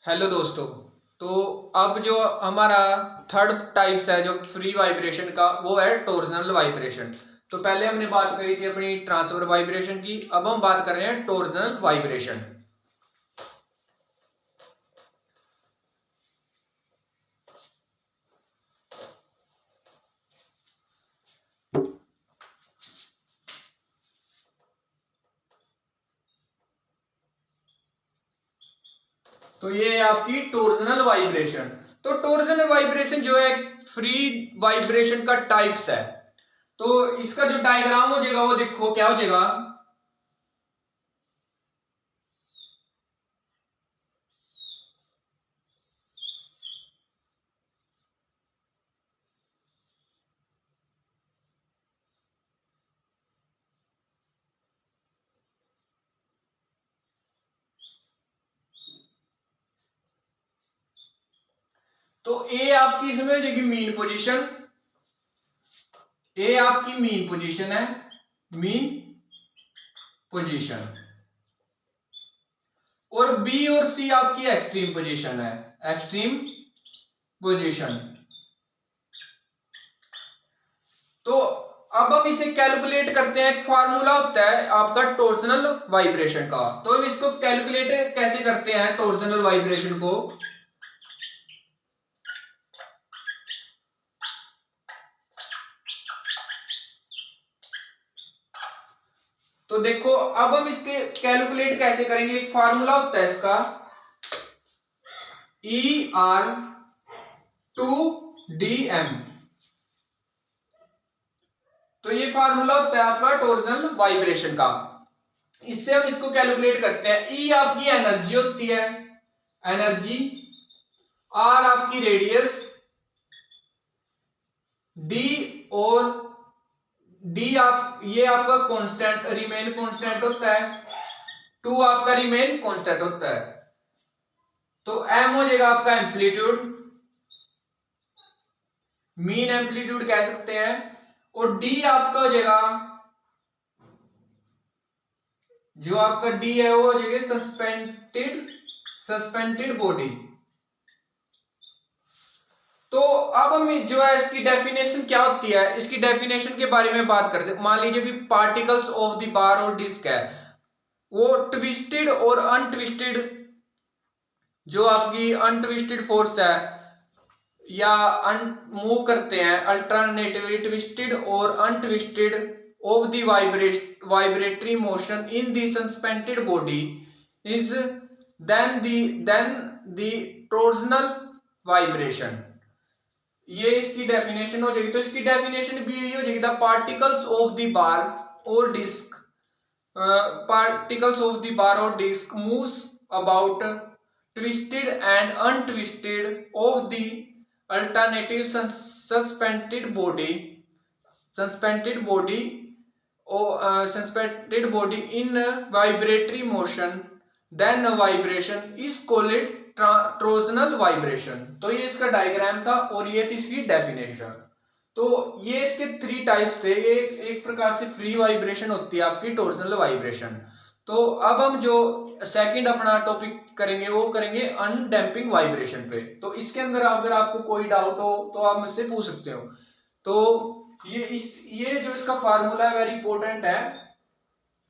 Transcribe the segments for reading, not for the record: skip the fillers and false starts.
Hello दोस्तों। तो अब जो हमारा थर्ड टाइप्स है जो फ्री वाइब्रेशन का, वो है टॉर्जनल वाइब्रेशन। तो पहले हमने बात करी थी अपनी ट्रांसफर वाइब्रेशन की, अब हम बात कर रहे हैं टॉर्जनल वाइब्रेशन। तो ये है आपकी टॉर्जनल वाइब्रेशन। तो टॉर्जनल वाइब्रेशन जो है फ्री वाइब्रेशन का टाइप्स है। तो इसका जो डायग्राम हो जाएगा वो देखो क्या हो जाएगा। तो ए आपकी इसमें हो जाएगी मीन पोजीशन। ए आपकी मीन पोजीशन है, मीन पोजीशन। और बी और सी आपकी एक्सट्रीम पोजीशन है, एक्सट्रीम पोजीशन। तो अब हम इसे कैलकुलेट करते हैं। एक फार्मूला होता है आपका टॉर्जनल वाइब्रेशन का। तो हम इसको कैलकुलेट कैसे करते हैं टॉर्जनल वाइब्रेशन को। तो देखो अब हम इसके कैलकुलेट कैसे करेंगे। एक फार्मूला होता है इसका ER2DM। तो ये फार्मूला होता है आपका टॉर्जनल वाइब्रेशन का। इससे हम इसको कैलकुलेट करते हैं। ई आपकी एनर्जी होती है, एनर्जी। आर आपकी रेडियस, डी और डी आप ये आपका कांस्टेंट रिमेन कांस्टेंट होता है, टू आपका रिमेन कांस्टेंट होता है। तो एम हो जाएगा आपका एम्पलीट्यूड, मीन एम्पलीट्यूड कह सकते हैं। और डी आपका हो जाएगा, जो आपका डी है वो हो जाएगा सस्पेंडेड बॉडी। तो अब हम जो है इसकी डेफिनेशन क्या होती है, इसकी डेफिनेशन के बारे में बात करते हैं। मान लीजिए कि पार्टिकल्स ऑफ द बार और डिस्क है, वो ट्विस्टेड और अनट्विस्टेड, जो आपकी अनट्विस्टेड फोर्स है या मूव करते हैं अल्टरनेटिवली ट्विस्टेड और untwisted of the vibratory motion in the suspended body is then the torsional vibration. ये इसकी डेफिनेशन हो जाएगी। तो इसकी डेफिनेशन भी यही हो जाएगी, the particles of the bar और disc, particles of the bar or disc moves about twisted and untwisted of the alternative suspended body in vibratory motion, then a vibration is called torsional vibration. तो ये इसका diagram था और ये थी इसकी definition. तो ये इसके थ्री टाइप्स थे। ये एक प्रकार से फ्री वाइब्रेशन होती है आपकी टॉर्जनल वाइब्रेशन। तो अब हम जो सेकंड अपना टॉपिक करेंगे वो करेंगे अनडैम्पिंग वाइब्रेशन पे। तो इसके अंदर अगर आपको कोई डाउट हो तो आप मुझसे पूछ सकते हो। तो ये जो इसका फार्मूला है वेरी इंपॉर्टेंट है।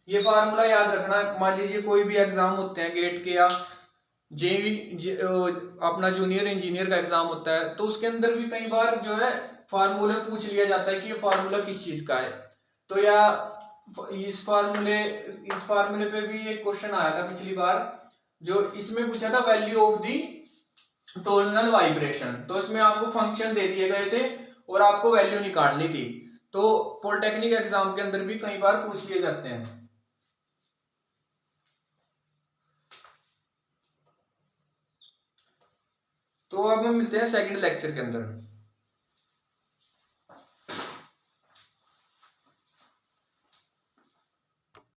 ये फार्मूला याद रखना। मान लीजिए कोई भी एग्जाम होते हैं गेट के या अपना जूनियर इंजीनियर का एग्जाम होता है, तो उसके अंदर भी कई बार जो है फार्मूला पूछ लिया जाता है कि ये फार्मूला किस चीज का है। तो या इस फार्मूले पे भी एक क्वेश्चन आया था पिछली बार, जो इसमें पूछा था value of the torsional vibration. तो इसमें आपको फंक्शन दे दिए गए थे और आपको वैल्यू निकालनी थी। तो पॉलिटेक्निक एग्जाम के अंदर भी कई बार पूछ लिए जाते हैं। तो अब हम मिलते हैं सेकंड लेक्चर के अंदर।